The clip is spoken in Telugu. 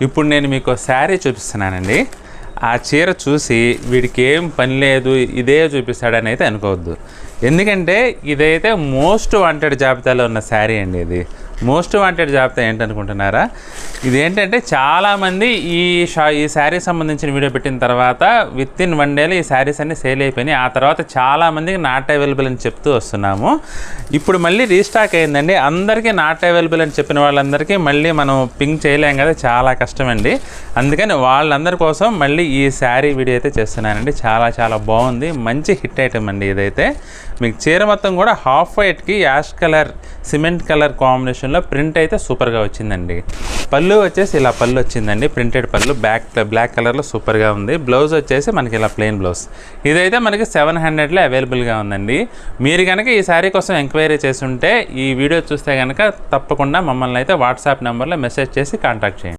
ఇప్పుడు నేను మీకు శారీ చూపిస్తున్నానండి. ఆ చీర చూసి వీడికి ఏం పని లేదు ఇదే చూపిస్తాడని అయితే అనుకోవద్దు. ఎందుకంటే ఇదైతే మోస్ట్ వాంటెడ్ జాబితాలో ఉన్న శారీ అండి. ఇది మోస్ట్ వాంటెడ్ జాబితా ఏంటనుకుంటున్నారా? ఇదేంటంటే చాలామంది ఈ శారీ సంబంధించిన వీడియో పెట్టిన తర్వాత విత్ ఇన్ 1 డేలో ఈ శారీస్ అన్నీ సేల్ అయిపోయినాయి. ఆ తర్వాత చాలామందికి నాట్ అవైలబుల్ అని చెప్తూ వస్తున్నాము. ఇప్పుడు మళ్ళీ రీస్టాక్ అయిందండి. అందరికీ నాట్ అవైలబుల్ అని చెప్పిన వాళ్ళందరికీ మళ్ళీ మనం పింక్ చేయలేం కదా, చాలా కష్టమండి. అందుకని వాళ్ళందరి కోసం మళ్ళీ ఈ శారీ వీడియో అయితే చేస్తున్నానండి. చాలా చాలా బాగుంది, మంచి హిట్ ఐటమ్ అండి ఇదైతే. మీకు చీర మొత్తం కూడా హాఫ్ వైట్కి యాష్ కలర్ సిమెంట్ కలర్ కాంబినేషన్లో ప్రింట్ అయితే సూపర్గా వచ్చిందండి. పళ్ళు వచ్చేసి ఇలా పళ్ళు వచ్చిందండి, ప్రింటెడ్ పళ్ళు బ్లాక్ కలర్లో సూపర్గా ఉంది. బ్లౌజ్ వచ్చేసి మనకి ఇలా ప్లెయిన్ బ్లౌజ్. ఇదైతే మనకి 700లో అవైలబుల్గా ఉందండి. మీరు కనుక ఈ శారీ కోసం ఎంక్వైరీ చేస్తుంటే ఈ వీడియో చూస్తే కనుక తప్పకుండా మమ్మల్ని అయితే వాట్సాప్ నెంబర్లో మెసేజ్ చేసి కాంటాక్ట్ చేయండి.